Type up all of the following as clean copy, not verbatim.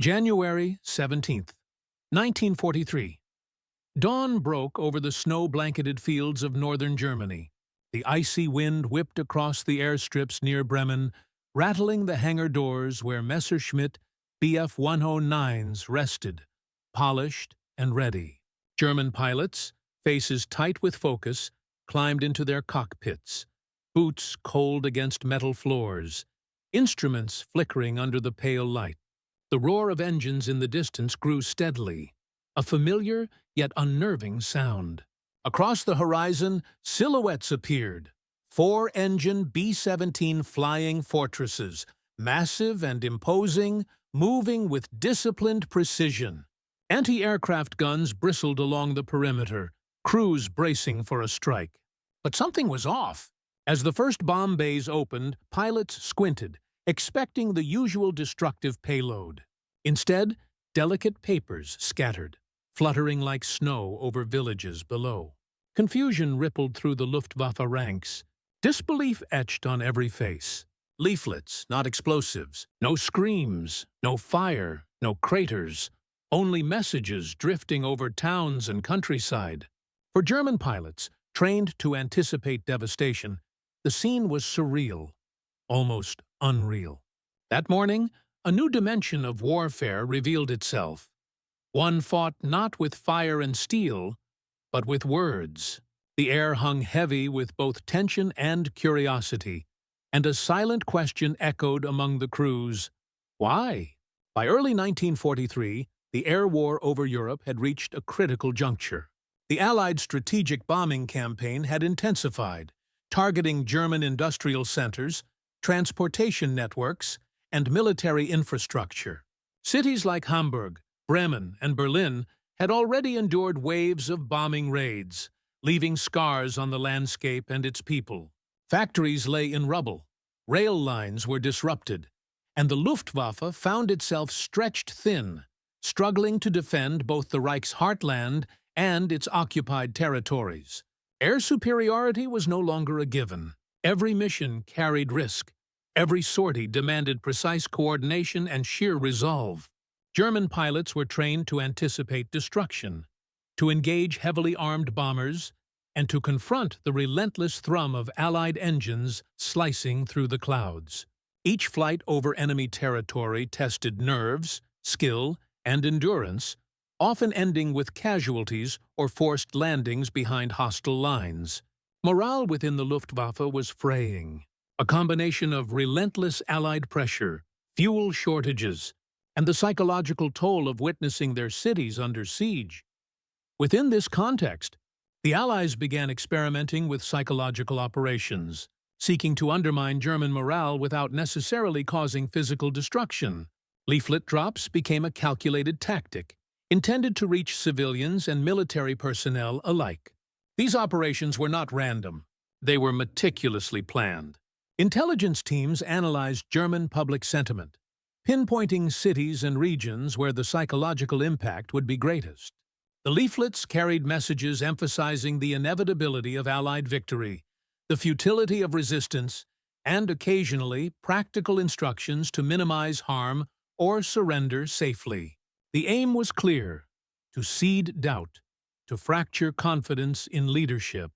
January 17th, 1943. Dawn broke over the snow-blanketed fields of northern Germany. The icy wind whipped across the airstrips near Bremen, rattling the hangar doors where Messerschmitt Bf-109s rested, polished and ready. German pilots, faces tight with focus, climbed into their cockpits, boots cold against metal floors, instruments flickering under the pale light. The roar of engines in the distance grew steadily, a familiar yet unnerving sound. Across the horizon, silhouettes appeared. 4-engine B-17 flying fortresses, massive and imposing, moving with disciplined precision. Anti-aircraft guns bristled along the perimeter, crews bracing for a strike. But something was off. As the first bomb bays opened, pilots squinted, expecting the usual destructive payload. Instead, delicate papers scattered, fluttering like snow over villages below. Confusion rippled through the Luftwaffe ranks, disbelief etched on every face. Leaflets, not explosives, no screams, no fire, no craters, only messages drifting over towns and countryside. For German pilots, trained to anticipate devastation, the scene was surreal, almost unreal. That morning, a new dimension of warfare revealed itself. One fought not with fire and steel, but with words. The air hung heavy with both tension and curiosity, and a silent question echoed among the crews. Why? By early 1943, the air war over Europe had reached a critical juncture. The Allied strategic bombing campaign had intensified, targeting German industrial centers, transportation networks, and military infrastructure. Cities like Hamburg, Bremen, and Berlin had already endured waves of bombing raids, leaving scars on the landscape and its people. Factories lay in rubble, rail lines were disrupted, and the Luftwaffe found itself stretched thin, struggling to defend both the Reich's heartland and its occupied territories. Air superiority was no longer a given. Every mission carried risk. Every sortie demanded precise coordination and sheer resolve. German pilots were trained to anticipate destruction, to engage heavily armed bombers, and to confront the relentless thrum of Allied engines slicing through the clouds. Each flight over enemy territory tested nerves, skill, and endurance, often ending with casualties or forced landings behind hostile lines. Morale within the Luftwaffe was fraying. A combination of relentless Allied pressure, fuel shortages, and the psychological toll of witnessing their cities under siege. Within this context, the Allies began experimenting with psychological operations, seeking to undermine German morale without necessarily causing physical destruction. Leaflet drops became a calculated tactic, intended to reach civilians and military personnel alike. These operations were not random. They were meticulously planned. Intelligence teams analyzed German public sentiment, pinpointing cities and regions where the psychological impact would be greatest. The leaflets carried messages emphasizing the inevitability of Allied victory, the futility of resistance, and occasionally practical instructions to minimize harm or surrender safely. The aim was clear: to seed doubt, to fracture confidence in leadership,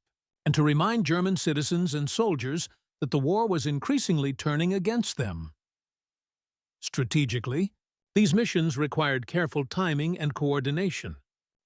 and to remind German citizens and soldiers that the war was increasingly turning against them. Strategically, these missions required careful timing and coordination.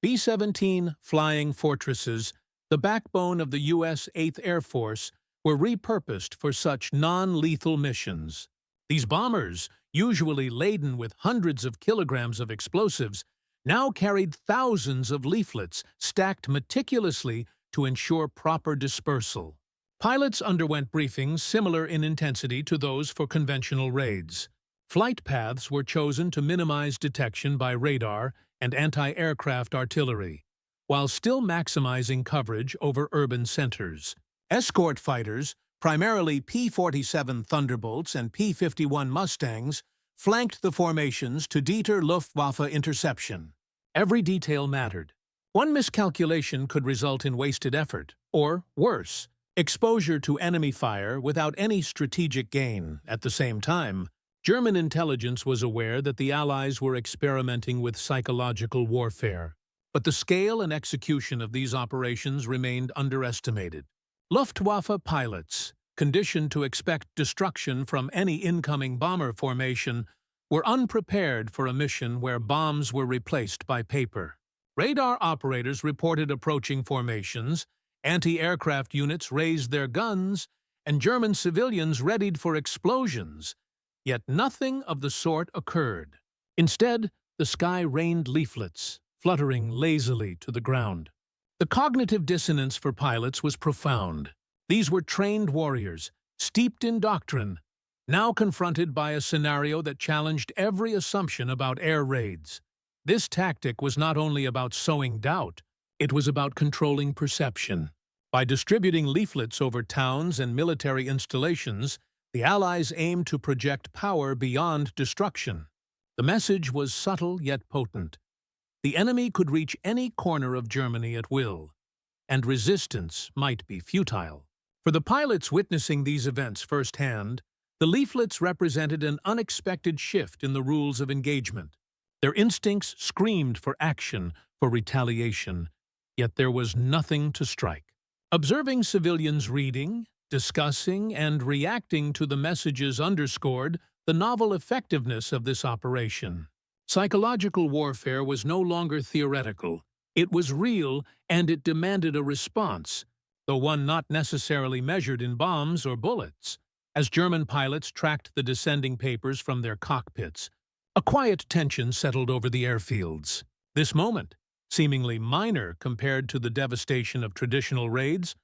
B-17 flying fortresses, the backbone of the U.S. 8th Air Force, were repurposed for such non-lethal missions. These bombers, usually laden with hundreds of kilograms of explosives, now carried thousands of leaflets stacked meticulously to ensure proper dispersal. Pilots underwent briefings similar in intensity to those for conventional raids. Flight paths were chosen to minimize detection by radar and anti-aircraft artillery, while still maximizing coverage over urban centers. Escort fighters, primarily P-47 Thunderbolts and P-51 Mustangs, flanked the formations to deter Luftwaffe interception. Every detail mattered. One miscalculation could result in wasted effort, or, worse, exposure to enemy fire without any strategic gain. At the same time, German intelligence was aware that the Allies were experimenting with psychological warfare, but the scale and execution of these operations remained underestimated. Luftwaffe pilots, conditioned to expect destruction from any incoming bomber formation, were unprepared for a mission where bombs were replaced by paper. Radar operators reported approaching formations, anti-aircraft units raised their guns, and German civilians readied for explosions. Yet nothing of the sort occurred. Instead, the sky rained leaflets, fluttering lazily to the ground. The cognitive dissonance for pilots was profound. These were trained warriors, steeped in doctrine, now confronted by a scenario that challenged every assumption about air raids. This tactic was not only about sowing doubt, it was about controlling perception. By distributing leaflets over towns and military installations, the Allies aimed to project power beyond destruction. The message was subtle yet potent. The enemy could reach any corner of Germany at will, and resistance might be futile. For the pilots witnessing these events firsthand, the leaflets represented an unexpected shift in the rules of engagement. Their instincts screamed for action, for retaliation, yet there was nothing to strike. Observing civilians reading, discussing, and reacting to the messages underscored the novel effectiveness of this operation. Psychological warfare was no longer theoretical. It was real, and it demanded a response, though one not necessarily measured in bombs or bullets. As German pilots tracked the descending papers from their cockpits, a quiet tension settled over the airfields. This moment, seemingly minor compared to the devastation of traditional raids,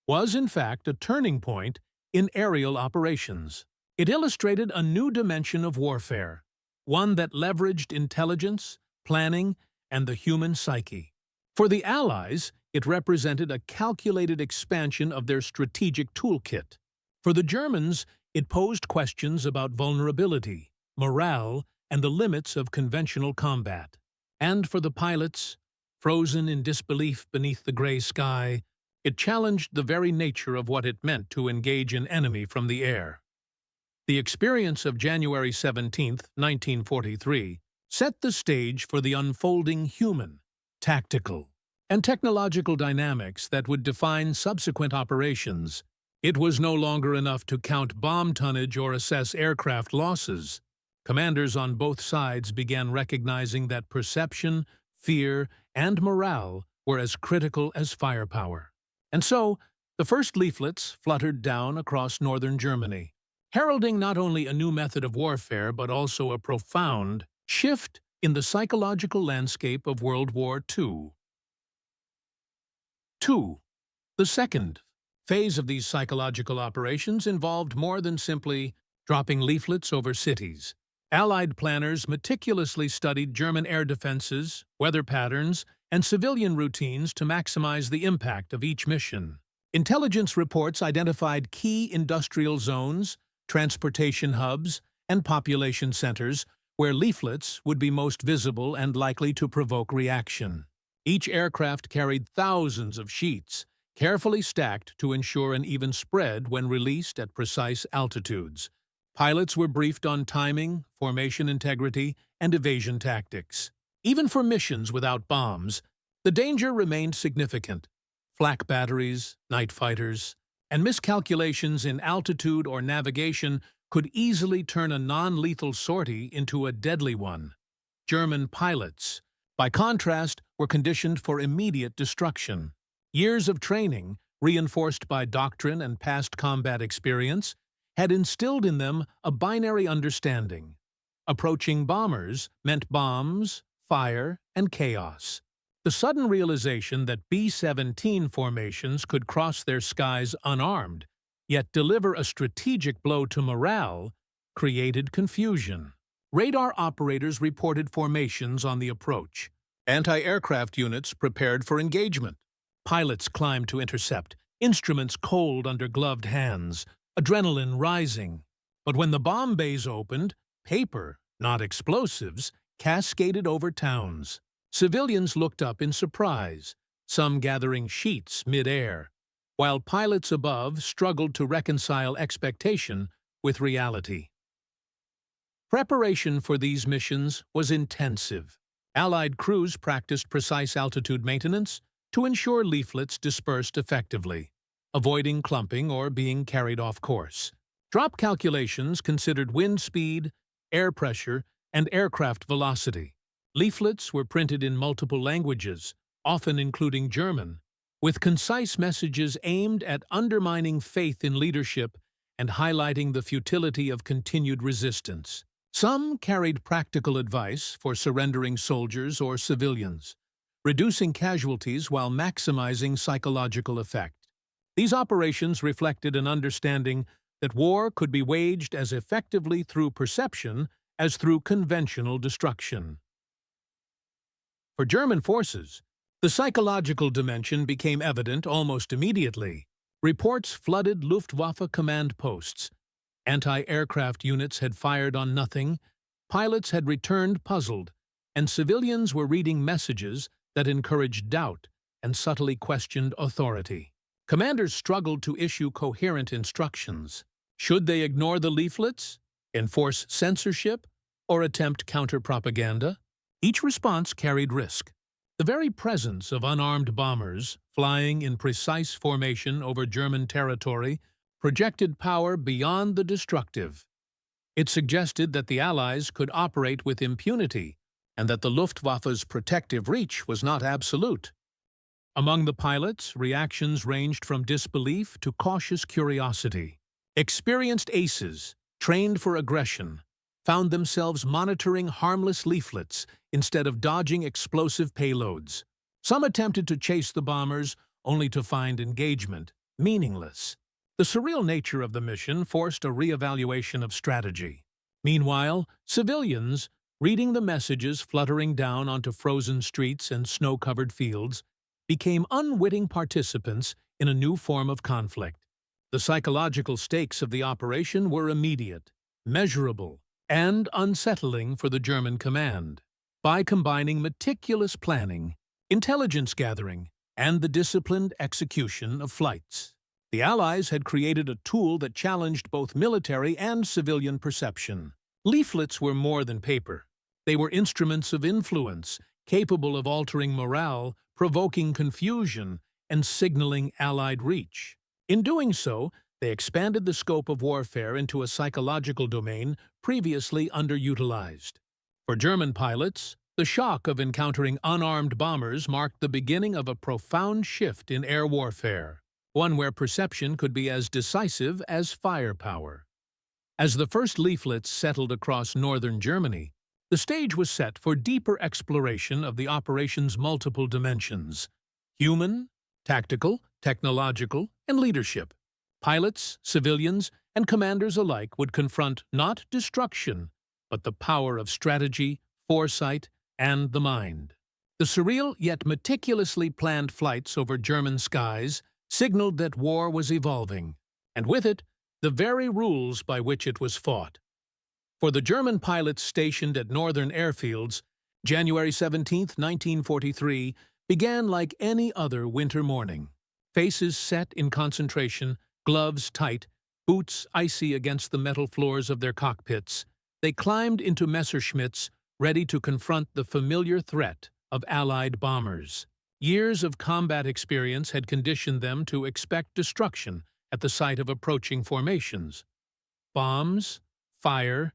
was in fact a turning point in aerial operations. It illustrated a new dimension of warfare, one that leveraged intelligence, planning, and the human psyche. For the Allies, it represented a calculated expansion of their strategic toolkit. For the Germans, it posed questions about vulnerability, morale, and the limits of conventional combat. And for the pilots, frozen in disbelief beneath the gray sky, it challenged the very nature of what it meant to engage an enemy from the air. The experience of January 17, 1943, set the stage for the unfolding human, tactical, and technological dynamics that would define subsequent operations. It was no longer enough to count bomb tonnage or assess aircraft losses. Commanders on both sides began recognizing that perception, fear, and morale were as critical as firepower. And so, the first leaflets fluttered down across northern Germany, heralding not only a new method of warfare but also a profound shift in the psychological landscape of World War II. 2. The second phase of these psychological operations involved more than simply dropping leaflets over cities. Allied planners meticulously studied German air defenses, weather patterns, and civilian routines to maximize the impact of each mission. Intelligence reports identified key industrial zones, transportation hubs, and population centers where leaflets would be most visible and likely to provoke reaction. Each aircraft carried thousands of sheets, carefully stacked to ensure an even spread when released at precise altitudes. Pilots were briefed on timing, formation integrity, and evasion tactics. Even for missions without bombs, the danger remained significant. Flak batteries, night fighters, and miscalculations in altitude or navigation could easily turn a non-lethal sortie into a deadly one. German pilots, by contrast, were conditioned for immediate destruction. Years of training, reinforced by doctrine and past combat experience, had instilled in them a binary understanding. Approaching bombers meant bombs, fire, and chaos. The sudden realization that B-17 formations could cross their skies unarmed, yet deliver a strategic blow to morale, created confusion. Radar operators reported formations on the approach. Anti-aircraft units prepared for engagement. Pilots climbed to intercept, instruments cold under gloved hands, adrenaline rising. But when the bomb bays opened, paper, not explosives, cascaded over towns. Civilians looked up in surprise, some gathering sheets mid-air, while pilots above struggled to reconcile expectation with reality. Preparation for these missions was intensive. Allied crews practiced precise altitude maintenance to ensure leaflets dispersed effectively, avoiding clumping or being carried off course. Drop calculations considered wind speed, air pressure, and aircraft velocity. Leaflets were printed in multiple languages, often including German, with concise messages aimed at undermining faith in leadership and highlighting the futility of continued resistance. Some carried practical advice for surrendering soldiers or civilians, reducing casualties while maximizing psychological effect. These operations reflected an understanding that war could be waged as effectively through perception as through conventional destruction. For German forces, the psychological dimension became evident almost immediately. Reports flooded Luftwaffe command posts. Anti-aircraft units had fired on nothing, pilots had returned puzzled, and civilians were reading messages that encouraged doubt and subtly questioned authority. Commanders struggled to issue coherent instructions. Should they ignore the leaflets, enforce censorship, or attempt counter-propaganda? Each response carried risk. The very presence of unarmed bombers flying in precise formation over German territory projected power beyond the destructive. It suggested that the Allies could operate with impunity and that the Luftwaffe's protective reach was not absolute. Among the pilots, reactions ranged from disbelief to cautious curiosity. Experienced aces, trained for aggression, found themselves monitoring harmless leaflets instead of dodging explosive payloads. Some attempted to chase the bombers, only to find engagement meaningless. The surreal nature of the mission forced a re-evaluation of strategy. Meanwhile, civilians, reading the messages fluttering down onto frozen streets and snow-covered fields, became unwitting participants in a new form of conflict. The psychological stakes of the operation were immediate, measurable, and unsettling for the German command. By combining meticulous planning, intelligence gathering, and the disciplined execution of flights, the Allies had created a tool that challenged both military and civilian perception. Leaflets were more than paper. They were instruments of influence, capable of altering morale, provoking confusion, and signaling Allied reach. In doing so, they expanded the scope of warfare into a psychological domain previously underutilized. For German pilots, the shock of encountering unarmed bombers marked the beginning of a profound shift in air warfare, one where perception could be as decisive as firepower. As the first leaflets settled across northern Germany, the stage was set for deeper exploration of the operation's multiple dimensions: human, tactical, technological, and leadership. Pilots, civilians, and commanders alike would confront not destruction, but the power of strategy, foresight, and the mind. The surreal yet meticulously planned flights over German skies signaled that war was evolving, and with it, the very rules by which it was fought. For the German pilots stationed at northern airfields, January 17, 1943, began like any other winter morning. Faces set in concentration, gloves tight, boots icy against the metal floors of their cockpits, they climbed into Messerschmitts, ready to confront the familiar threat of Allied bombers. Years of combat experience had conditioned them to expect destruction at the sight of approaching formations. Bombs, fire,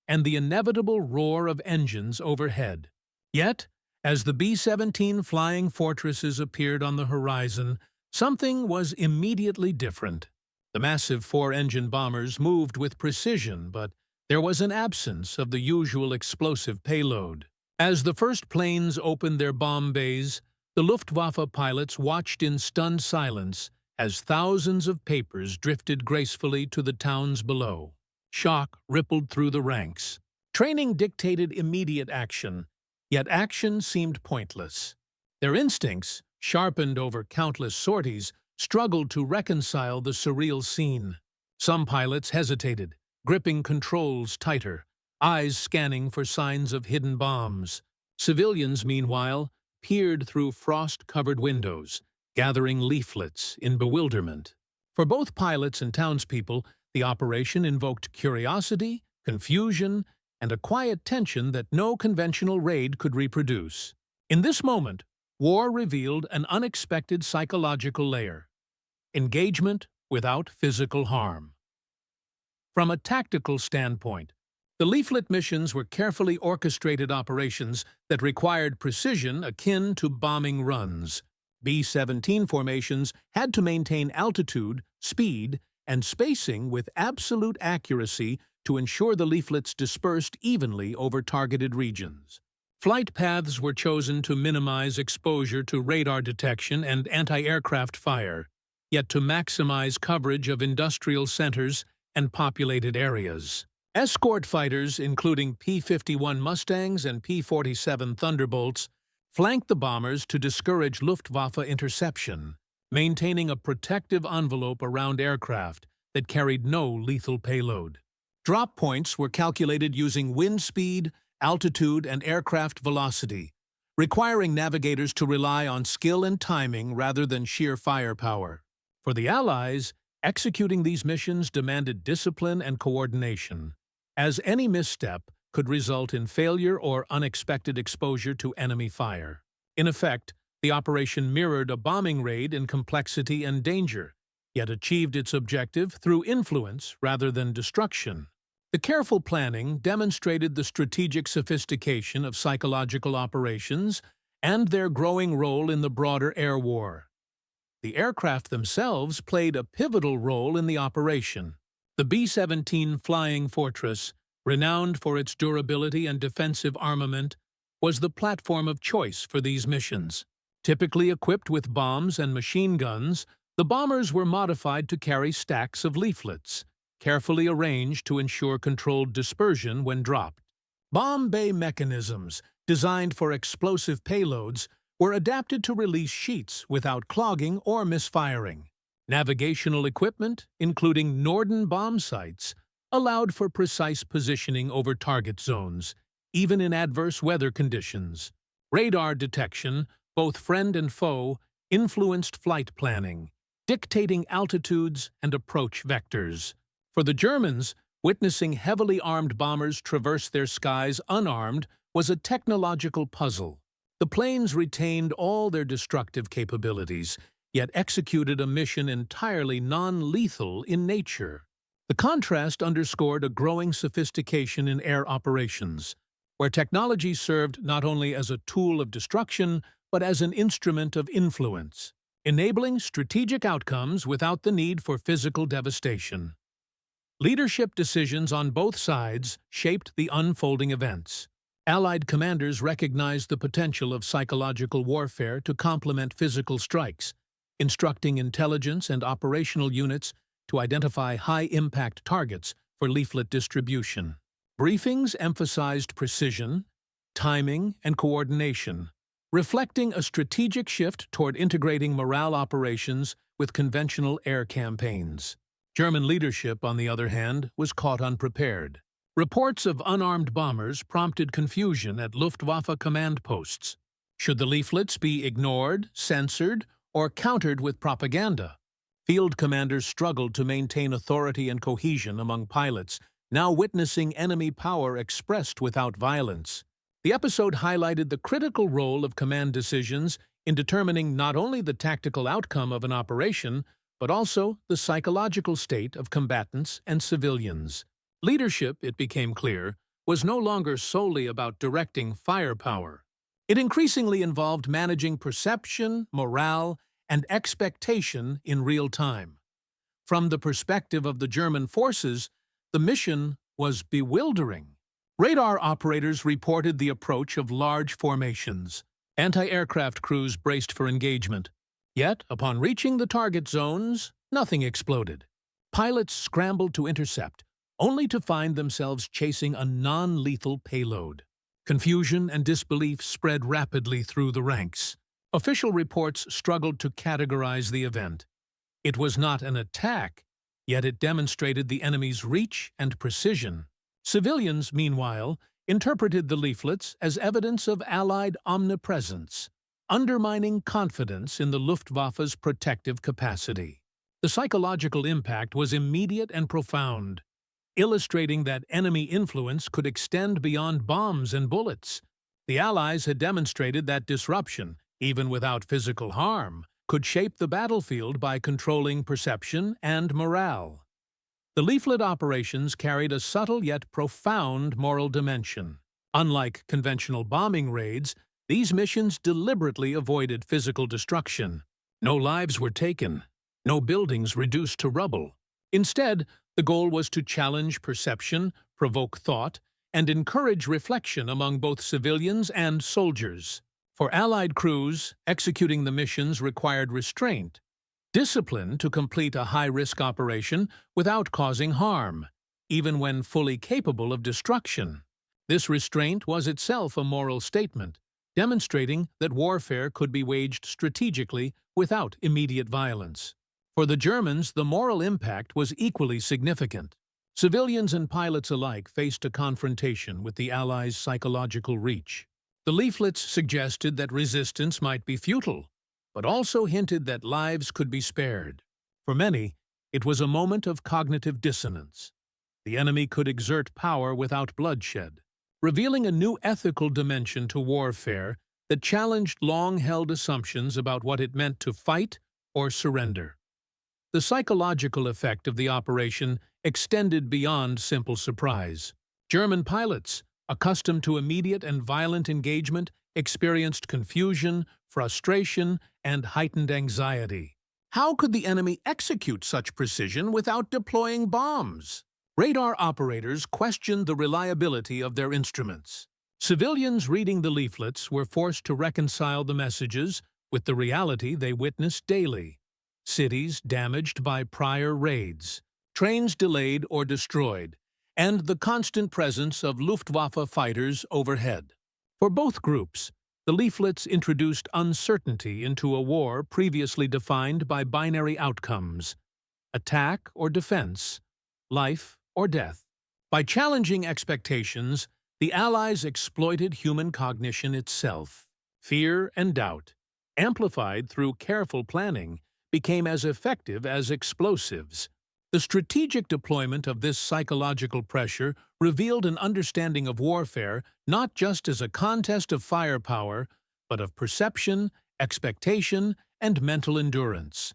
and the inevitable roar of engines overhead. Yet, as the B-17 flying fortresses appeared on the horizon, something was immediately different. The massive four-engine bombers moved with precision, but there was an absence of the usual explosive payload. As the first planes opened their bomb bays, the Luftwaffe pilots watched in stunned silence as thousands of papers drifted gracefully to the towns below. Shock rippled through the ranks. Training dictated immediate action, yet action seemed pointless. Their instincts, sharpened over countless sorties, struggled to reconcile the surreal scene. Some pilots hesitated, gripping controls tighter, eyes scanning for signs of hidden bombs. Civilians, meanwhile, peered through frost-covered windows, gathering leaflets in bewilderment. For both pilots and townspeople, the operation invoked curiosity, confusion, and a quiet tension that no conventional raid could reproduce. In this moment, war revealed an unexpected psychological layer: engagement without physical harm. From a tactical standpoint, the Leaflet missions were carefully orchestrated operations that required precision akin to bombing runs. B-17 formations had to maintain altitude, speed, and spacing with absolute accuracy to ensure the Leaflets dispersed evenly over targeted regions. Flight paths were chosen to minimize exposure to radar detection and anti-aircraft fire, yet to maximize coverage of industrial centers and populated areas. Escort fighters, including P-51 Mustangs and P-47 Thunderbolts, flanked the bombers to discourage Luftwaffe interception, maintaining a protective envelope around aircraft that carried no lethal payload. Drop points were calculated using wind speed, altitude, and aircraft velocity, requiring navigators to rely on skill and timing rather than sheer firepower. For the Allies, executing these missions demanded discipline and coordination, as any misstep could result in failure or unexpected exposure to enemy fire. In effect, the operation mirrored a bombing raid in complexity and danger, yet achieved its objective through influence rather than destruction. The careful planning demonstrated the strategic sophistication of psychological operations and their growing role in the broader air war. The aircraft themselves played a pivotal role in the operation. The B-17 Flying Fortress, renowned for its durability and defensive armament, was the platform of choice for these missions. Typically equipped with bombs and machine guns, the bombers were modified to carry stacks of leaflets, carefully arranged to ensure controlled dispersion when dropped. Bomb bay mechanisms, designed for explosive payloads, were adapted to release sheets without clogging or misfiring. Navigational equipment, including Norden bomb sights, allowed for precise positioning over target zones, even in adverse weather conditions. Radar detection, both friend and foe, influenced flight planning, dictating altitudes and approach vectors. For the Germans, witnessing heavily armed bombers traverse their skies unarmed was a technological puzzle. The planes retained all their destructive capabilities, yet executed a mission entirely non-lethal in nature. The contrast underscored a growing sophistication in air operations, where technology served not only as a tool of destruction, but as an instrument of influence, enabling strategic outcomes without the need for physical devastation. Leadership decisions on both sides shaped the unfolding events. Allied commanders recognized the potential of psychological warfare to complement physical strikes, instructing intelligence and operational units to identify high-impact targets for leaflet distribution. Briefings emphasized precision, timing, and coordination, reflecting a strategic shift toward integrating morale operations with conventional air campaigns. German leadership, on the other hand, was caught unprepared. Reports of unarmed bombers prompted confusion at Luftwaffe command posts. Should the leaflets be ignored, censored, or countered with propaganda? Field commanders struggled to maintain authority and cohesion among pilots, now witnessing enemy power expressed without violence. The episode highlighted the critical role of command decisions in determining not only the tactical outcome of an operation, but also the psychological state of combatants and civilians. Leadership, it became clear, was no longer solely about directing firepower. It increasingly involved managing perception, morale, and expectation in real time. From the perspective of the German forces, the mission was bewildering. Radar operators reported the approach of large formations. Anti-aircraft crews braced for engagement. Yet, upon reaching the target zones, nothing exploded. Pilots scrambled to intercept, only to find themselves chasing a non-lethal payload. Confusion and disbelief spread rapidly through the ranks. Official reports struggled to categorize the event. It was not an attack, yet it demonstrated the enemy's reach and precision. Civilians, meanwhile, interpreted the leaflets as evidence of Allied omnipresence, undermining confidence in the Luftwaffe's protective capacity. The psychological impact was immediate and profound. illustrating that enemy influence could extend beyond bombs and bullets. The Allies had demonstrated that disruption, even without physical harm, could shape the battlefield by controlling perception and morale. The leaflet operations carried a subtle yet profound moral dimension. Unlike conventional bombing raids, these missions deliberately avoided physical destruction. No lives were taken, no buildings reduced to rubble. Instead, the goal was to challenge perception, provoke thought, and encourage reflection among both civilians and soldiers. For Allied crews, executing the missions required restraint, discipline to complete a high-risk operation without causing harm, even when fully capable of destruction. This restraint was itself a moral statement, demonstrating that warfare could be waged strategically without immediate violence. For the Germans, the moral impact was equally significant. Civilians and pilots alike faced a confrontation with the Allies' psychological reach. The leaflets suggested that resistance might be futile, but also hinted that lives could be spared. For many, it was a moment of cognitive dissonance. The enemy could exert power without bloodshed, revealing a new ethical dimension to warfare that challenged long-held assumptions about what it meant to fight or surrender. The psychological effect of the operation extended beyond simple surprise. German pilots, accustomed to immediate and violent engagement, experienced confusion, frustration, and heightened anxiety. How could the enemy execute such precision without deploying bombs? Radar operators questioned the reliability of their instruments. Civilians reading the leaflets were forced to reconcile the messages with the reality they witnessed daily. Cities damaged by prior raids, trains delayed or destroyed, and the constant presence of Luftwaffe fighters overhead. For both groups, the leaflets introduced uncertainty into a war previously defined by binary outcomes: attack or defense, life or death. By challenging expectations, the Allies exploited human cognition itself. Fear and doubt, amplified through careful planning, became as effective as explosives. The strategic deployment of this psychological pressure revealed an understanding of warfare not just as a contest of firepower, but of perception, expectation, and mental endurance.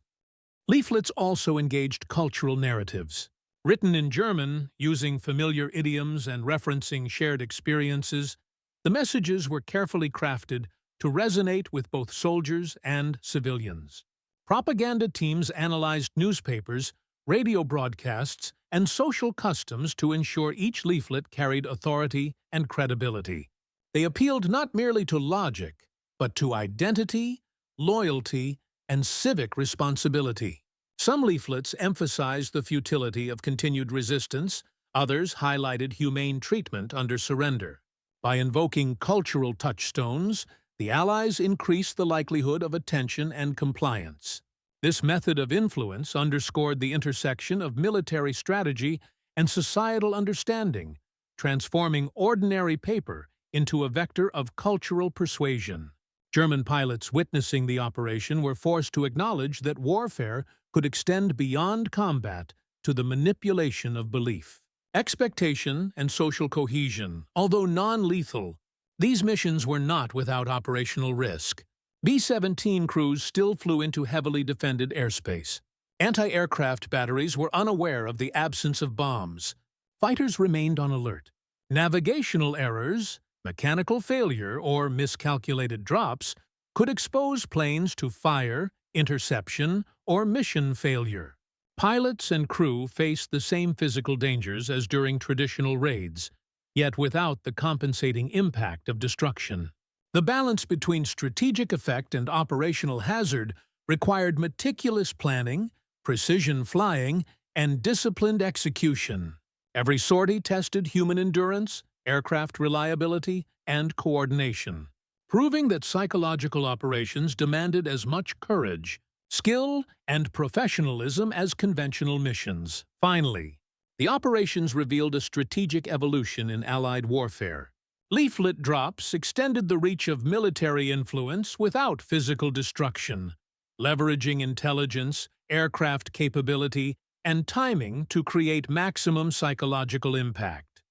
Leaflets also engaged cultural narratives. Written in German, using familiar idioms and referencing shared experiences, the messages were carefully crafted to resonate with both soldiers and civilians. Propaganda teams analyzed newspapers, radio broadcasts, and social customs to ensure each leaflet carried authority and credibility. They appealed not merely to logic, but to identity, loyalty, and civic responsibility. Some leaflets emphasized the futility of continued resistance, others highlighted humane treatment under surrender. By invoking cultural touchstones, the Allies increased the likelihood of attention and compliance. This method of influence underscored the intersection of military strategy and societal understanding, transforming ordinary paper into a vector of cultural persuasion. German pilots witnessing the operation were forced to acknowledge that warfare could extend beyond combat to the manipulation of belief. Expectation and social cohesion, although non-lethal, these missions were not without operational risk. B-17 crews still flew into heavily defended airspace. Anti-aircraft batteries were unaware of the absence of bombs. Fighters remained on alert. Navigational errors, mechanical failure, or miscalculated drops could expose planes to fire, interception, or mission failure. Pilots and crew faced the same physical dangers as during traditional raids, yet without the compensating impact of destruction. The balance between strategic effect and operational hazard required meticulous planning, precision flying, and disciplined execution. Every sortie tested human endurance, aircraft reliability, and coordination, proving that psychological operations demanded as much courage, skill, and professionalism as conventional missions. Finally, the operations revealed a strategic evolution in Allied warfare. Leaflet drops extended the reach of military influence without physical destruction, leveraging intelligence, aircraft capability, and timing to create maximum psychological impact.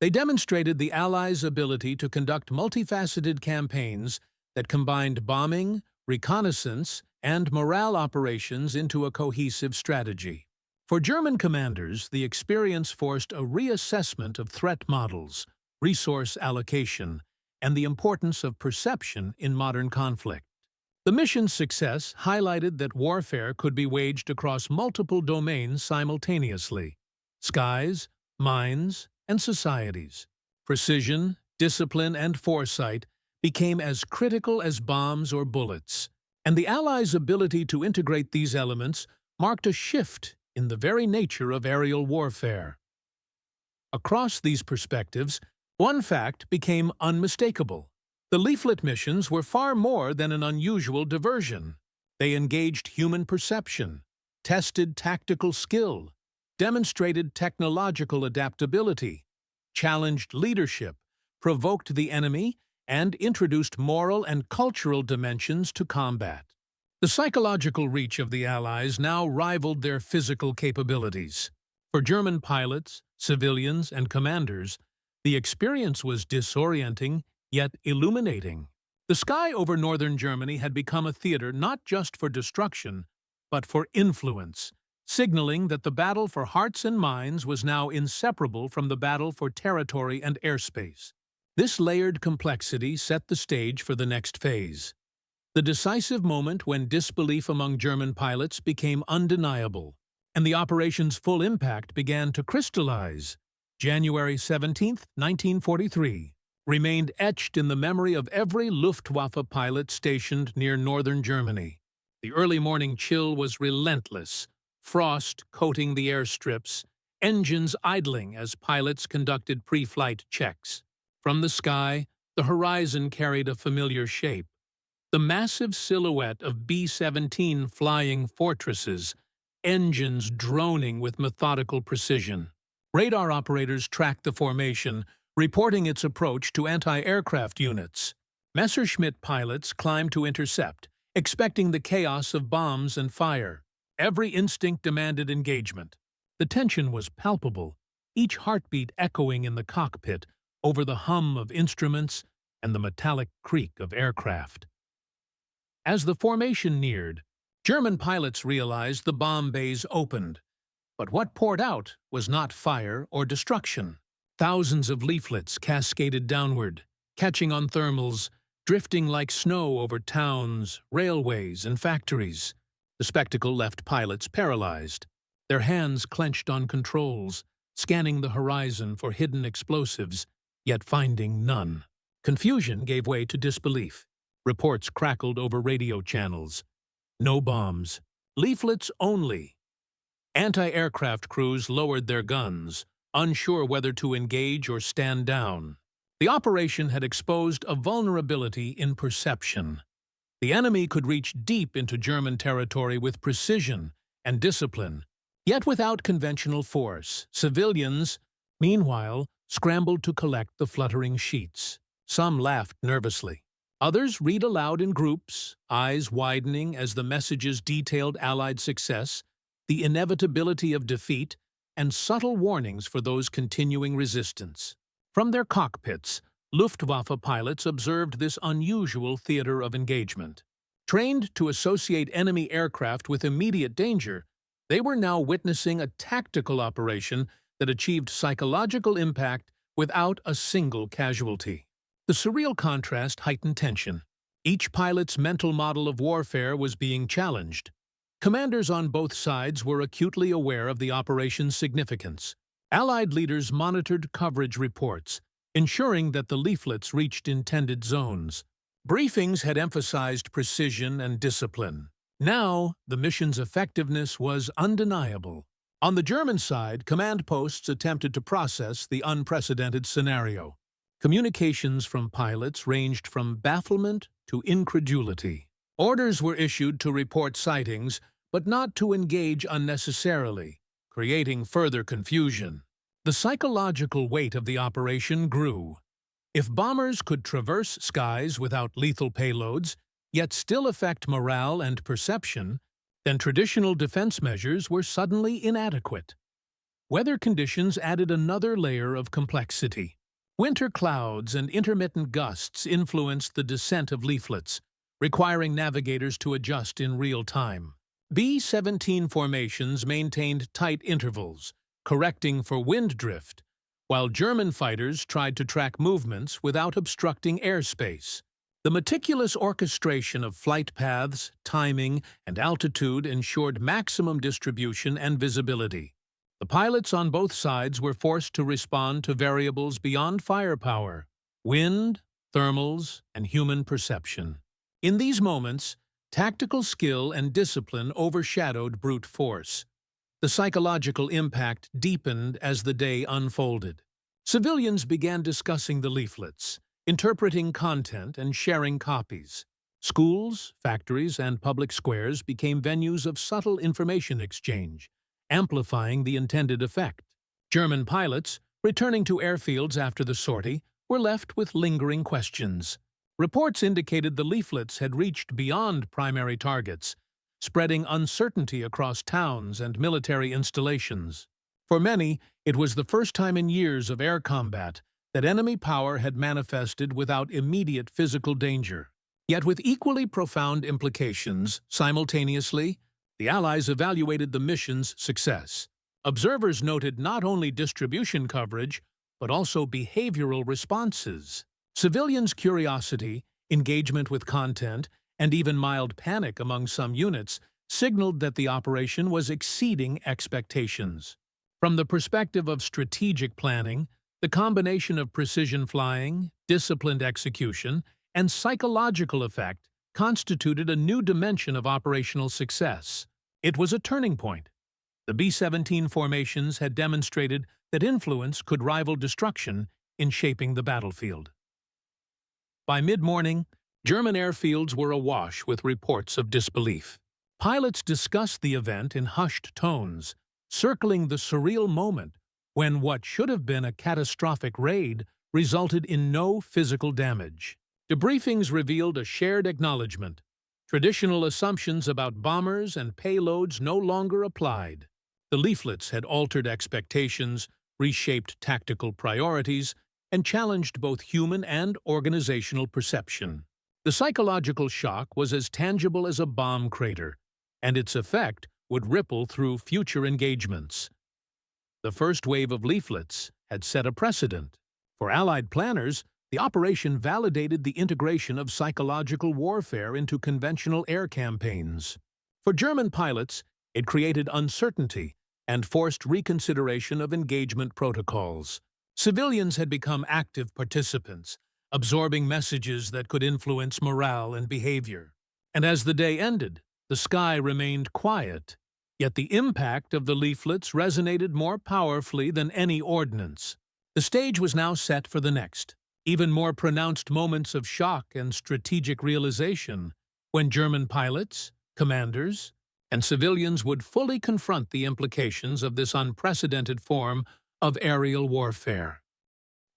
They demonstrated the Allies' ability to conduct multifaceted campaigns that combined bombing, reconnaissance, and morale operations into a cohesive strategy. For German commanders, the experience forced a reassessment of threat models, resource allocation, and the importance of perception in modern conflict. The mission's success highlighted that warfare could be waged across multiple domains simultaneously: skies, minds, and societies. Precision, discipline, and foresight became as critical as bombs or bullets, and the Allies' ability to integrate these elements marked a shift in the very nature of aerial warfare. Across these perspectives, one fact became unmistakable. The leaflet missions were far more than an unusual diversion. They engaged human perception, tested tactical skill, demonstrated technological adaptability, challenged leadership, provoked the enemy, and introduced moral and cultural dimensions to combat. The psychological reach of the Allies now rivaled their physical capabilities. For German pilots, civilians, and commanders, the experience was disorienting, yet illuminating. The sky over northern Germany had become a theater not just for destruction, but for influence, signaling that the battle for hearts and minds was now inseparable from the battle for territory and airspace. This layered complexity set the stage for the next phase, the decisive moment when disbelief among German pilots became undeniable, and the operation's full impact began to crystallize. January 17, 1943, remained etched in the memory of every Luftwaffe pilot stationed near northern Germany. The early morning chill was relentless, frost coating the airstrips, engines idling as pilots conducted pre-flight checks. From the sky, the horizon carried a familiar shape: the massive silhouette of B-17 flying fortresses, engines droning with methodical precision. Radar operators tracked the formation, reporting its approach to anti-aircraft units. Messerschmitt pilots climbed to intercept, expecting the chaos of bombs and fire. Every instinct demanded engagement. The tension was palpable, each heartbeat echoing in the cockpit over the hum of instruments and the metallic creak of aircraft. As the formation neared, German pilots realized the bomb bays opened. But what poured out was not fire or destruction. Thousands of leaflets cascaded downward, catching on thermals, drifting like snow over towns, railways, and factories. The spectacle left pilots paralyzed, their hands clenched on controls, scanning the horizon for hidden explosives, yet finding none. Confusion gave way to disbelief. Reports crackled over radio channels. No bombs. Leaflets only. Anti-aircraft crews lowered their guns, unsure whether to engage or stand down. The operation had exposed a vulnerability in perception. The enemy could reach deep into German territory with precision and discipline, yet without conventional force. Civilians, meanwhile, scrambled to collect the fluttering sheets. Some laughed nervously. Others read aloud in groups, eyes widening as the messages detailed Allied success, the inevitability of defeat, and subtle warnings for those continuing resistance. From their cockpits, Luftwaffe pilots observed this unusual theater of engagement. Trained to associate enemy aircraft with immediate danger, they were now witnessing a tactical operation that achieved psychological impact without a single casualty. The surreal contrast heightened tension. Each pilot's mental model of warfare was being challenged. Commanders on both sides were acutely aware of the operation's significance. Allied leaders monitored coverage reports, ensuring that the leaflets reached intended zones. Briefings had emphasized precision and discipline. Now, the mission's effectiveness was undeniable. On the German side, command posts attempted to process the unprecedented scenario. Communications from pilots ranged from bafflement to incredulity. Orders were issued to report sightings, but not to engage unnecessarily, creating further confusion. The psychological weight of the operation grew. If bombers could traverse skies without lethal payloads, yet still affect morale and perception, then traditional defense measures were suddenly inadequate. Weather conditions added another layer of complexity. Winter clouds and intermittent gusts influenced the descent of leaflets, requiring navigators to adjust in real time. B-17 formations maintained tight intervals, correcting for wind drift, while German fighters tried to track movements without obstructing airspace. The meticulous orchestration of flight paths, timing, and altitude ensured maximum distribution and visibility. The pilots on both sides were forced to respond to variables beyond firepower: wind, thermals, and human perception. In these moments, tactical skill and discipline overshadowed brute force. The psychological impact deepened as the day unfolded. Civilians began discussing the leaflets, interpreting content and sharing copies. Schools, factories, and public squares became venues of subtle information exchange, amplifying the intended effect. German pilots, returning to airfields after the sortie, were left with lingering questions. Reports indicated the leaflets had reached beyond primary targets, spreading uncertainty across towns and military installations. For many, it was the first time in years of air combat that enemy power had manifested without immediate physical danger. Yet with equally profound implications, simultaneously, the Allies evaluated the mission's success. Observers noted not only distribution coverage, but also behavioral responses. Civilians' curiosity, engagement with content, and even mild panic among some units signaled that the operation was exceeding expectations. From the perspective of strategic planning, the combination of precision flying, disciplined execution, and psychological effect constituted a new dimension of operational success. It was a turning point. The B-17 formations had demonstrated that influence could rival destruction in shaping the battlefield. By mid-morning, German airfields were awash with reports of disbelief. Pilots discussed the event in hushed tones, circling the surreal moment when what should have been a catastrophic raid resulted in no physical damage. Debriefings revealed a shared acknowledgement. Traditional assumptions about bombers and payloads no longer applied. The leaflets had altered expectations, reshaped tactical priorities, and challenged both human and organizational perception. The psychological shock was as tangible as a bomb crater, and its effect would ripple through future engagements. The first wave of leaflets had set a precedent. For Allied planners, the operation validated the integration of psychological warfare into conventional air campaigns. For German pilots, it created uncertainty and forced reconsideration of engagement protocols. Civilians had become active participants, absorbing messages that could influence morale and behavior. And as the day ended, the sky remained quiet, yet the impact of the leaflets resonated more powerfully than any ordnance. The stage was now set for the next, even more pronounced moments of shock and strategic realization, when German pilots, commanders, and civilians would fully confront the implications of this unprecedented form of aerial warfare.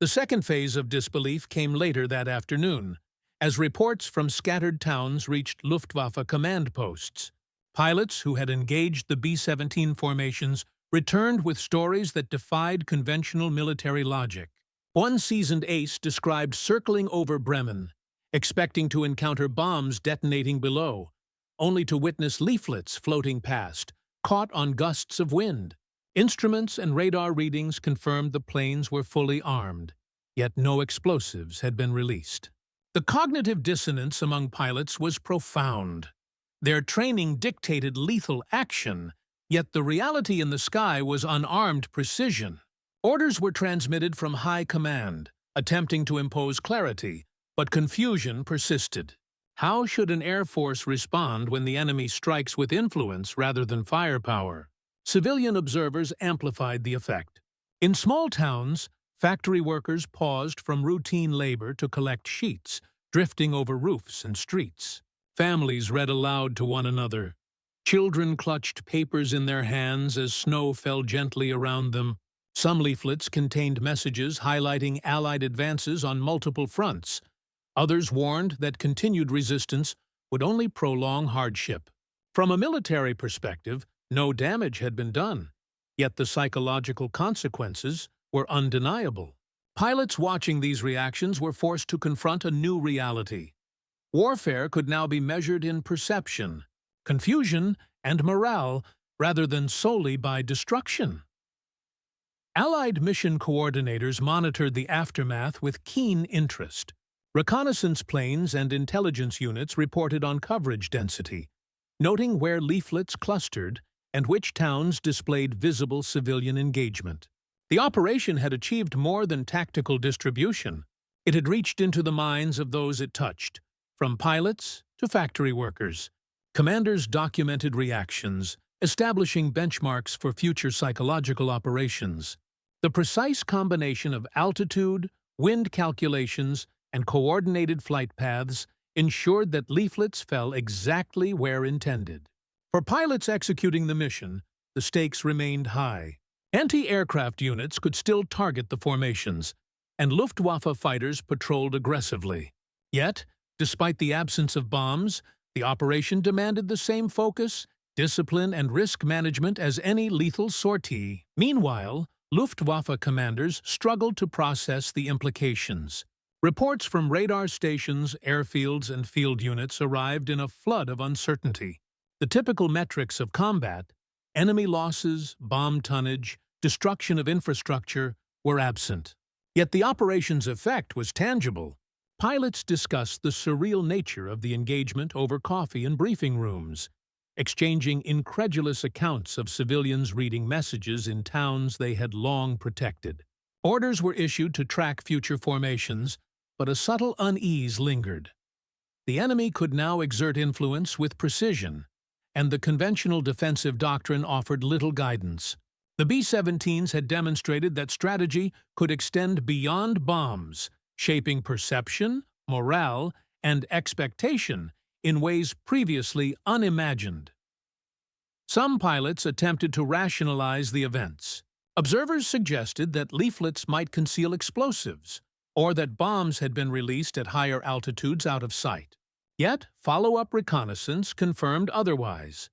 The second phase of disbelief came later that afternoon, as reports from scattered towns reached Luftwaffe command posts. Pilots who had engaged the B-17 formations returned with stories that defied conventional military logic. One seasoned ace described circling over Bremen, expecting to encounter bombs detonating below, only to witness leaflets floating past, caught on gusts of wind. Instruments and radar readings confirmed the planes were fully armed, yet no explosives had been released. The cognitive dissonance among pilots was profound. Their training dictated lethal action, yet the reality in the sky was unarmed precision. Orders were transmitted from high command, attempting to impose clarity, but confusion persisted. How should an air force respond when the enemy strikes with influence rather than firepower? Civilian observers amplified the effect. In small towns, factory workers paused from routine labor to collect sheets, drifting over roofs and streets. Families read aloud to one another. Children clutched papers in their hands as snow fell gently around them. Some leaflets contained messages highlighting Allied advances on multiple fronts. Others warned that continued resistance would only prolong hardship. From a military perspective, no damage had been done, yet the psychological consequences were undeniable. Pilots watching these reactions were forced to confront a new reality. Warfare could now be measured in perception, confusion, and morale rather than solely by destruction. Allied mission coordinators monitored the aftermath with keen interest. Reconnaissance planes and intelligence units reported on coverage density, noting where leaflets clustered and which towns displayed visible civilian engagement. The operation had achieved more than tactical distribution. It had reached into the minds of those it touched, from pilots to factory workers. Commanders documented reactions, establishing benchmarks for future psychological operations. The precise combination of altitude, wind calculations, and coordinated flight paths ensured that leaflets fell exactly where intended. For pilots executing the mission, the stakes remained high. Anti-aircraft units could still target the formations, and Luftwaffe fighters patrolled aggressively. Yet, despite the absence of bombs, the operation demanded the same focus, discipline, and risk management as any lethal sortie. Meanwhile, Luftwaffe commanders struggled to process the implications. Reports from radar stations, airfields, and field units arrived in a flood of uncertainty. The typical metrics of combat, enemy losses, bomb tonnage, destruction of infrastructure, were absent. Yet the operation's effect was tangible. Pilots discussed the surreal nature of the engagement over coffee in briefing rooms, exchanging incredulous accounts of civilians reading messages in towns they had long protected. Orders were issued to track future formations, but a subtle unease lingered. The enemy could now exert influence with precision, and the conventional defensive doctrine offered little guidance. The B-17s had demonstrated that strategy could extend beyond bombs, shaping perception, morale, and expectation in ways previously unimagined. Some pilots attempted to rationalize the events. Observers suggested that leaflets might conceal explosives, or that bombs had been released at higher altitudes out of sight. Yet, follow-up reconnaissance confirmed otherwise.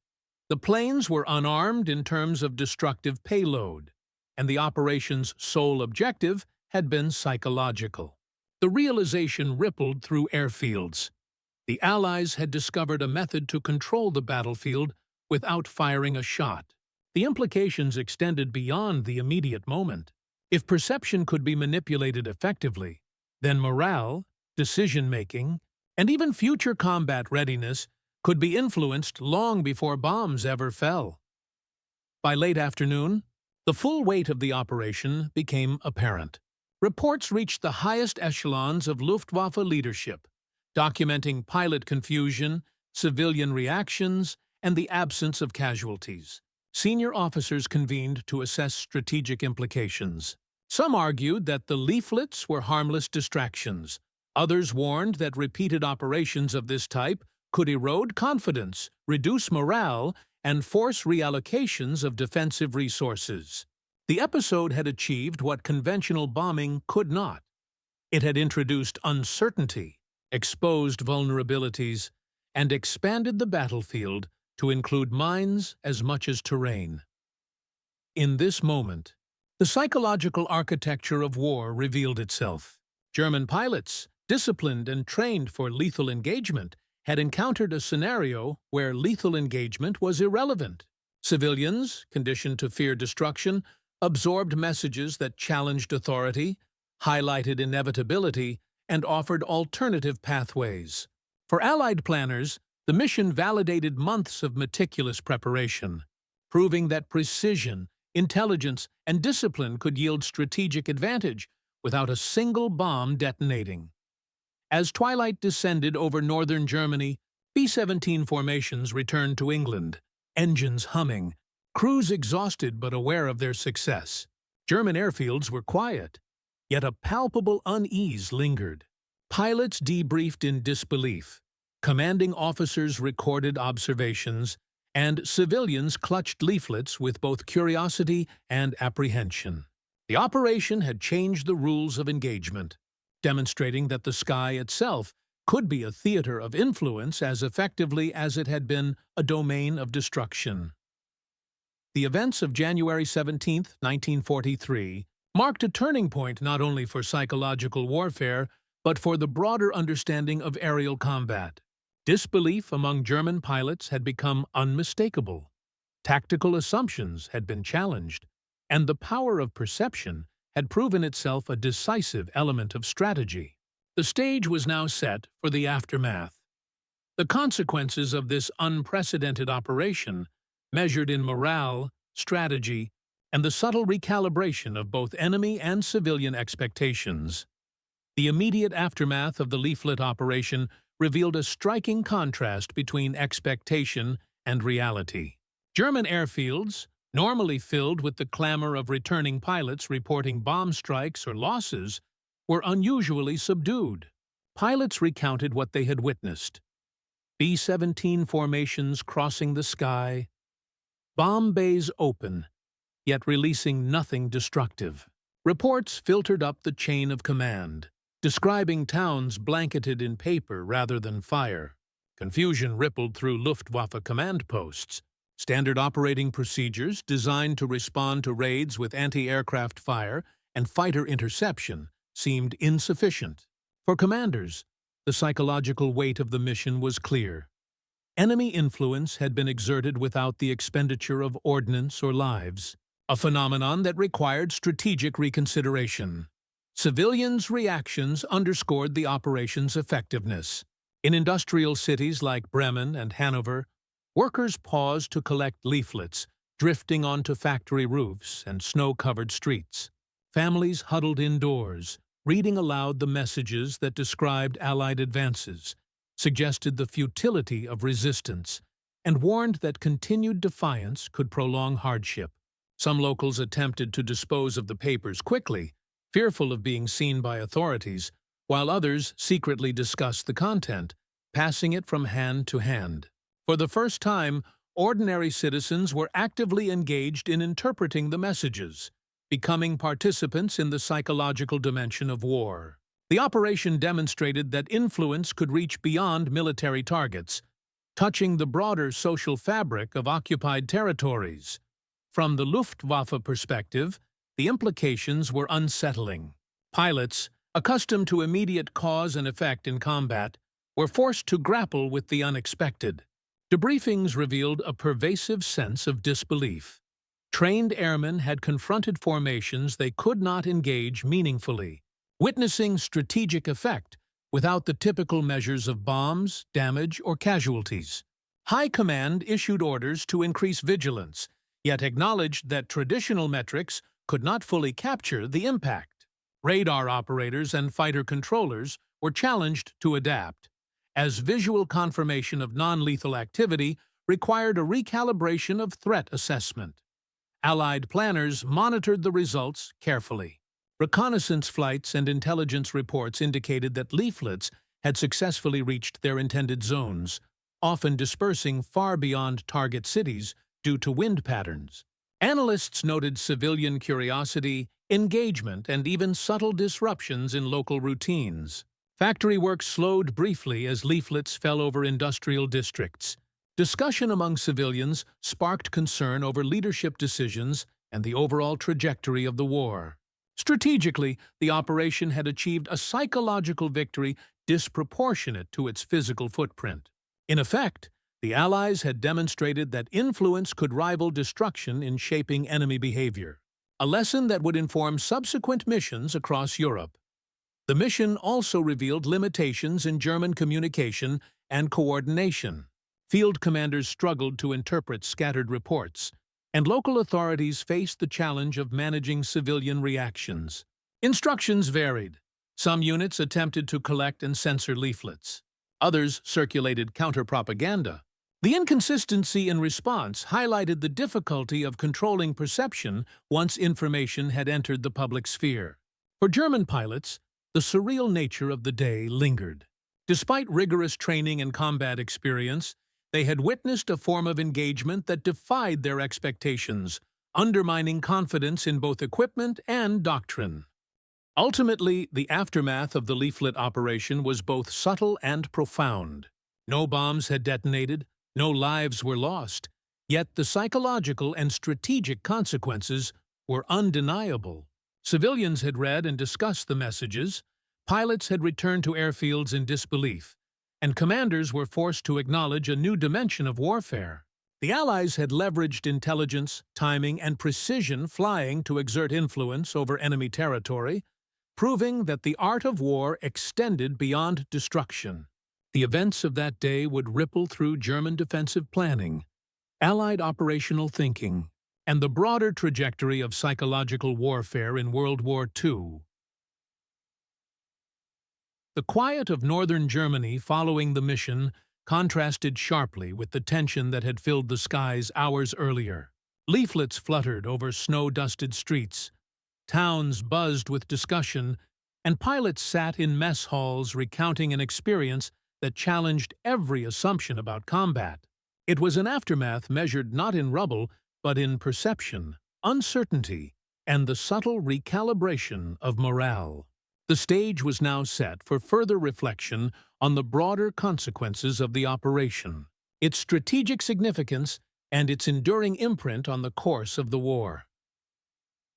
The planes were unarmed in terms of destructive payload, and the operation's sole objective had been psychological. The realization rippled through airfields. The Allies had discovered a method to control the battlefield without firing a shot. The implications extended beyond the immediate moment. If perception could be manipulated effectively, then morale, decision-making, and even future combat readiness could be influenced long before bombs ever fell. By late afternoon, the full weight of the operation became apparent. Reports reached the highest echelons of Luftwaffe leadership, documenting pilot confusion, civilian reactions, and the absence of casualties. Senior officers convened to assess strategic implications. Some argued that the leaflets were harmless distractions. Others warned that repeated operations of this type could erode confidence, reduce morale, and force reallocations of defensive resources. The episode had achieved what conventional bombing could not. It had introduced uncertainty, exposed vulnerabilities, and expanded the battlefield to include mines as much as terrain. In this moment, the psychological architecture of war revealed itself. German pilots, disciplined and trained for lethal engagement, had encountered a scenario where lethal engagement was irrelevant. Civilians, conditioned to fear destruction, absorbed messages that challenged authority, highlighted inevitability, and offered alternative pathways. For Allied planners, the mission validated months of meticulous preparation, proving that precision, intelligence, and discipline could yield strategic advantage without a single bomb detonating. As twilight descended over northern Germany, B-17 formations returned to England, engines humming, crews exhausted but aware of their success. German airfields were quiet, yet a palpable unease lingered. Pilots debriefed in disbelief, commanding officers recorded observations, and civilians clutched leaflets with both curiosity and apprehension. The operation had changed the rules of engagement, demonstrating that the sky itself could be a theater of influence as effectively as it had been a domain of destruction. The events of January 17, 1943, marked a turning point not only for psychological warfare, but for the broader understanding of aerial combat. Disbelief among German pilots had become unmistakable. Tactical assumptions had been challenged, and the power of perception had proven itself a decisive element of strategy. The stage was now set for the aftermath. The consequences of this unprecedented operation, measured in morale, strategy, and the subtle recalibration of both enemy and civilian expectations. The immediate aftermath of the Leaflet operation revealed a striking contrast between expectation and reality. German airfields, normally filled with the clamor of returning pilots reporting bomb strikes or losses, were unusually subdued. Pilots recounted what they had witnessed: B-17 formations crossing the sky, bomb bays open, yet releasing nothing destructive. Reports filtered up the chain of command, describing towns blanketed in paper rather than fire. Confusion rippled through Luftwaffe command posts. Standard operating procedures designed to respond to raids with anti-aircraft fire and fighter interception seemed insufficient. For commanders, the psychological weight of the mission was clear. Enemy influence had been exerted without the expenditure of ordnance or lives, a phenomenon that required strategic reconsideration. Civilians' reactions underscored the operation's effectiveness. In industrial cities like Bremen and Hanover, workers paused to collect leaflets, drifting onto factory roofs and snow-covered streets. Families huddled indoors, reading aloud the messages that described Allied advances, suggested the futility of resistance, and warned that continued defiance could prolong hardship. Some locals attempted to dispose of the papers quickly, fearful of being seen by authorities, while others secretly discussed the content, passing it from hand to hand. For the first time, ordinary citizens were actively engaged in interpreting the messages, becoming participants in the psychological dimension of war. The operation demonstrated that influence could reach beyond military targets, touching the broader social fabric of occupied territories. From the Luftwaffe perspective, the implications were unsettling. Pilots, accustomed to immediate cause and effect in combat, were forced to grapple with the unexpected. Debriefings revealed a pervasive sense of disbelief. Trained airmen had confronted formations they could not engage meaningfully, witnessing strategic effect without the typical measures of bombs, damage, or casualties. High command issued orders to increase vigilance, yet acknowledged that traditional metrics could not fully capture the impact. Radar operators and fighter controllers were challenged to adapt, as visual confirmation of non-lethal activity required a recalibration of threat assessment. Allied planners monitored the results carefully. Reconnaissance flights and intelligence reports indicated that leaflets had successfully reached their intended zones, often dispersing far beyond target cities due to wind patterns. Analysts noted civilian curiosity, engagement, and even subtle disruptions in local routines. Factory work slowed briefly as leaflets fell over industrial districts. Discussion among civilians sparked concern over leadership decisions and the overall trajectory of the war. Strategically, the operation had achieved a psychological victory disproportionate to its physical footprint. In effect, the Allies had demonstrated that influence could rival destruction in shaping enemy behavior, a lesson that would inform subsequent missions across Europe. The mission also revealed limitations in German communication and coordination. Field commanders struggled to interpret scattered reports, and local authorities faced the challenge of managing civilian reactions. Instructions varied. Some units attempted to collect and censor leaflets. Others circulated counter-propaganda. The inconsistency in response highlighted the difficulty of controlling perception once information had entered the public sphere. For German pilots, the surreal nature of the day lingered. Despite rigorous training and combat experience, they had witnessed a form of engagement that defied their expectations, undermining confidence in both equipment and doctrine. Ultimately, the aftermath of the Leaflet operation was both subtle and profound. No bombs had detonated, no lives were lost, yet the psychological and strategic consequences were undeniable. Civilians had read and discussed the messages, pilots had returned to airfields in disbelief, and commanders were forced to acknowledge a new dimension of warfare. The Allies had leveraged intelligence, timing, and precision flying to exert influence over enemy territory, proving that the art of war extended beyond destruction. The events of that day would ripple through German defensive planning, Allied operational thinking, and the broader trajectory of psychological warfare in World War II. The quiet of northern Germany following the mission contrasted sharply with the tension that had filled the skies hours earlier. Leaflets fluttered over snow-dusted streets, towns buzzed with discussion, and pilots sat in mess halls recounting an experience that challenged every assumption about combat. It was an aftermath measured not in rubble, but in perception, uncertainty, and the subtle recalibration of morale. The stage was now set for further reflection on the broader consequences of the operation, its strategic significance, and its enduring imprint on the course of the war.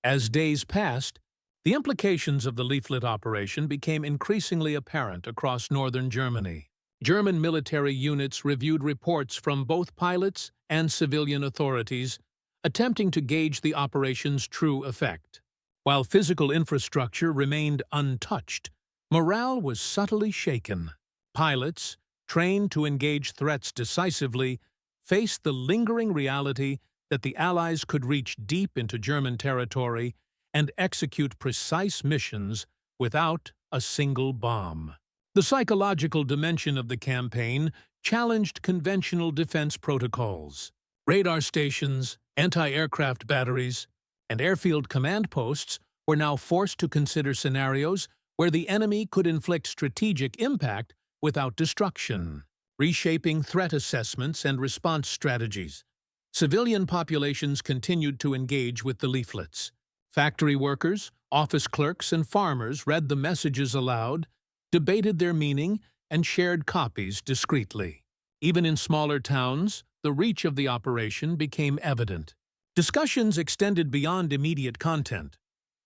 As days passed, the implications of the Leaflet operation became increasingly apparent across northern Germany. German military units reviewed reports from both pilots and civilian authorities, attempting to gauge the operation's true effect. While physical infrastructure remained untouched, morale was subtly shaken. Pilots, trained to engage threats decisively, faced the lingering reality that the Allies could reach deep into German territory and execute precise missions without a single bomb. The psychological dimension of the campaign challenged conventional defense protocols. Radar stations, anti-aircraft batteries, and airfield command posts were now forced to consider scenarios where the enemy could inflict strategic impact without destruction, reshaping threat assessments and response strategies. Civilian populations continued to engage with the leaflets. Factory workers, office clerks, and farmers read the messages aloud, debated their meaning, and shared copies discreetly. Even in smaller towns, the reach of the operation became evident. Discussions extended beyond immediate content.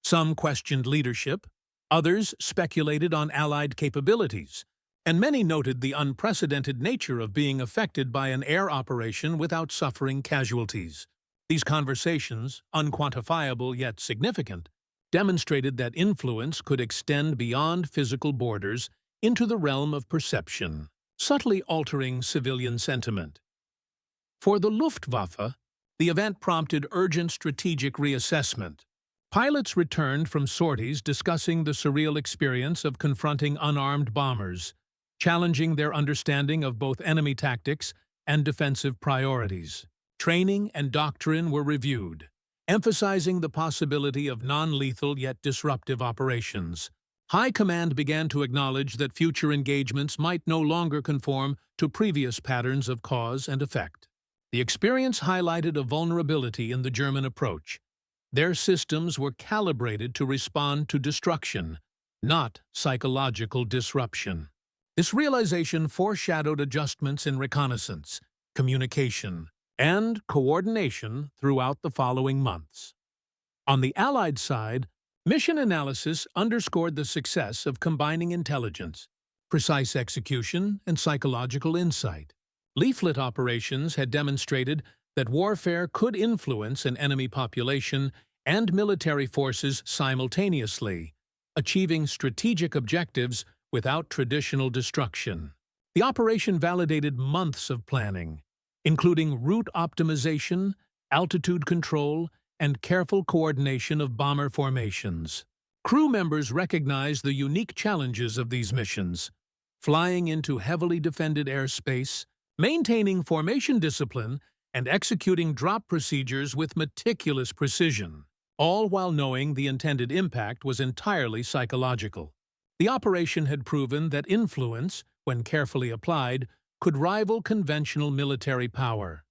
Some questioned leadership, others speculated on Allied capabilities, and many noted the unprecedented nature of being affected by an air operation without suffering casualties. These conversations, unquantifiable yet significant, demonstrated that influence could extend beyond physical borders into the realm of perception, subtly altering civilian sentiment. For the Luftwaffe, the event prompted urgent strategic reassessment. Pilots returned from sorties discussing the surreal experience of confronting unarmed bombers, challenging their understanding of both enemy tactics and defensive priorities. Training and doctrine were reviewed, emphasizing the possibility of non-lethal yet disruptive operations. High Command began to acknowledge that future engagements might no longer conform to previous patterns of cause and effect. The experience highlighted a vulnerability in the German approach. Their systems were calibrated to respond to destruction, not psychological disruption. This realization foreshadowed adjustments in reconnaissance, communication, and coordination throughout the following months. On the Allied side, mission analysis underscored the success of combining intelligence, precise execution, and psychological insight. Leaflet operations had demonstrated that warfare could influence an enemy population and military forces simultaneously, achieving strategic objectives without traditional destruction. The operation validated months of planning, including route optimization, altitude control, and careful coordination of bomber formations. Crew members recognized the unique challenges of these missions, flying into heavily defended airspace, maintaining formation discipline, and executing drop procedures with meticulous precision, all while knowing the intended impact was entirely psychological. The operation had proven that influence, when carefully applied, could rival conventional military power.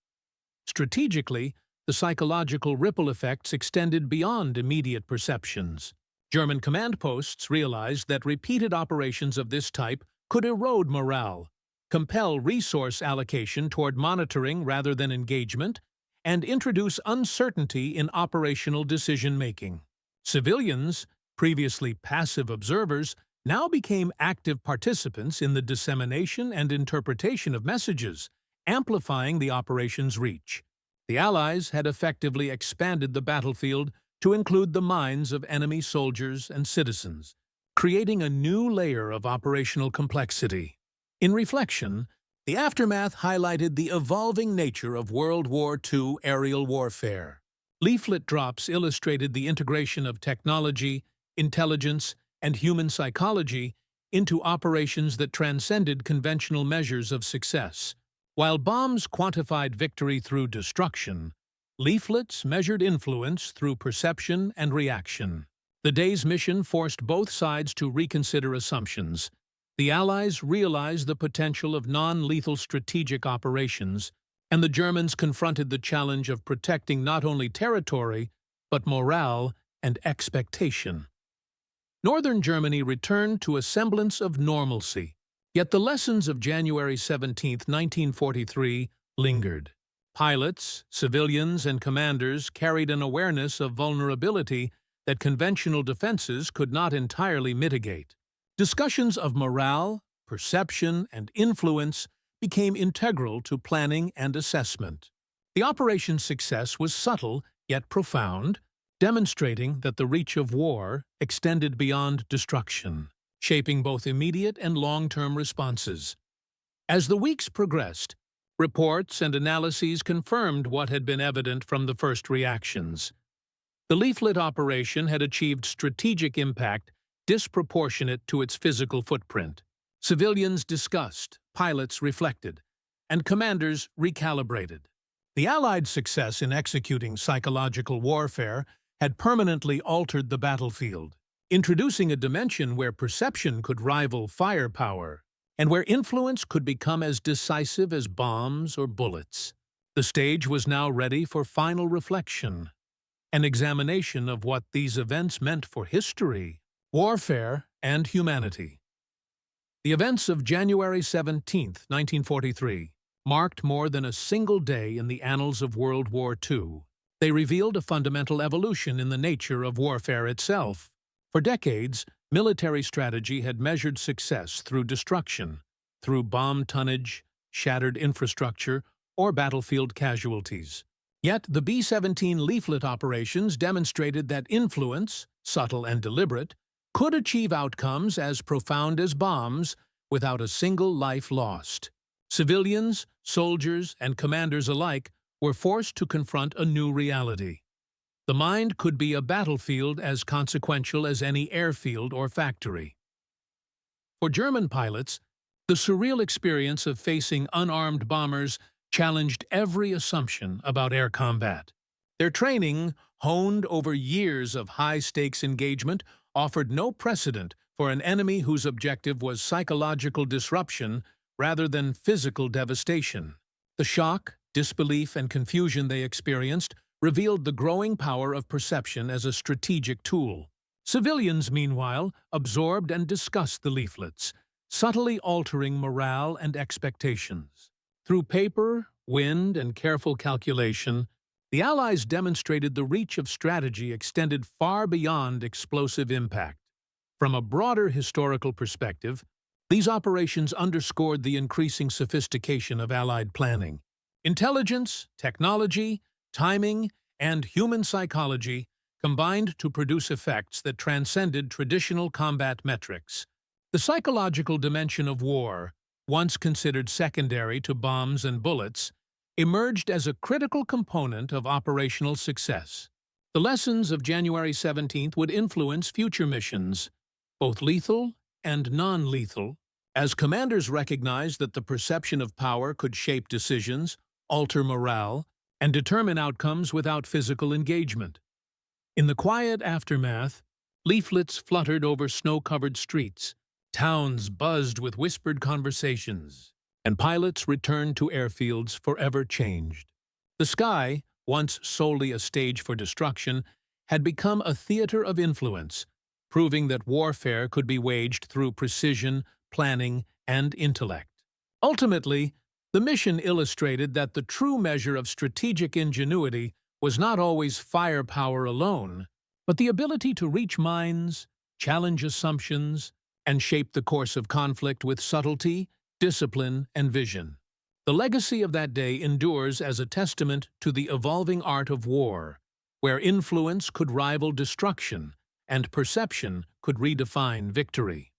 Strategically, the psychological ripple effects extended beyond immediate perceptions. German command posts realized that repeated operations of this type could erode morale, compel resource allocation toward monitoring rather than engagement, and introduce uncertainty in operational decision-making. Civilians, previously passive observers, now became active participants in the dissemination and interpretation of messages, amplifying the operation's reach. The Allies had effectively expanded the battlefield to include the minds of enemy soldiers and citizens, creating a new layer of operational complexity. In reflection, the aftermath highlighted the evolving nature of World War II aerial warfare. Leaflet drops illustrated the integration of technology, intelligence, and human psychology into operations that transcended conventional measures of success. While bombs quantified victory through destruction, leaflets measured influence through perception and reaction. The day's mission forced both sides to reconsider assumptions. The Allies realized the potential of non-lethal strategic operations, and the Germans confronted the challenge of protecting not only territory, but morale and expectation. Northern Germany returned to a semblance of normalcy, yet the lessons of January 17, 1943, lingered. Pilots, civilians, and commanders carried an awareness of vulnerability that conventional defenses could not entirely mitigate. Discussions of morale, perception, and influence became integral to planning and assessment. The operation's success was subtle yet profound, demonstrating that the reach of war extended beyond destruction, shaping both immediate and long-term responses. As the weeks progressed, reports and analyses confirmed what had been evident from the first reactions. The leaflet operation had achieved strategic impact disproportionate to its physical footprint. Civilians discussed, pilots reflected, and commanders recalibrated. The Allied success in executing psychological warfare had permanently altered the battlefield, introducing a dimension where perception could rival firepower, and where influence could become as decisive as bombs or bullets. The stage was now ready for final reflection, an examination of what these events meant for history, warfare, and humanity. The events of January 17, 1943, marked more than a single day in the annals of World War II. They revealed a fundamental evolution in the nature of warfare itself. For decades, military strategy had measured success through destruction, through bomb tonnage, shattered infrastructure, or battlefield casualties. Yet the B-17 leaflet operations demonstrated that influence, subtle and deliberate, could achieve outcomes as profound as bombs without a single life lost. Civilians, soldiers, and commanders alike were forced to confront a new reality. The mind could be a battlefield as consequential as any airfield or factory. For German pilots, the surreal experience of facing unarmed bombers challenged every assumption about air combat. Their training, honed over years of high-stakes engagement, offered no precedent for an enemy whose objective was psychological disruption rather than physical devastation. The shock, disbelief, and confusion they experienced revealed the growing power of perception as a strategic tool. Civilians, meanwhile, absorbed and discussed the leaflets, subtly altering morale and expectations. Through paper, wind, and careful calculation, the Allies demonstrated the reach of strategy extended far beyond explosive impact. From a broader historical perspective, these operations underscored the increasing sophistication of Allied planning. Intelligence, technology, timing, and human psychology combined to produce effects that transcended traditional combat metrics. The psychological dimension of war, once considered secondary to bombs and bullets, emerged as a critical component of operational success. The lessons of January 17th would influence future missions, both lethal and non-lethal, as commanders recognized that the perception of power could shape decisions, alter morale, and determine outcomes without physical engagement. In the quiet aftermath, leaflets fluttered over snow-covered streets, towns buzzed with whispered conversations, and pilots returned to airfields forever changed. The sky, once solely a stage for destruction, had become a theater of influence, proving that warfare could be waged through precision, planning, and intellect. Ultimately, the mission illustrated that the true measure of strategic ingenuity was not always firepower alone, but the ability to reach minds, challenge assumptions, and shape the course of conflict with subtlety, discipline, and vision. The legacy of that day endures as a testament to the evolving art of war, where influence could rival destruction and perception could redefine victory.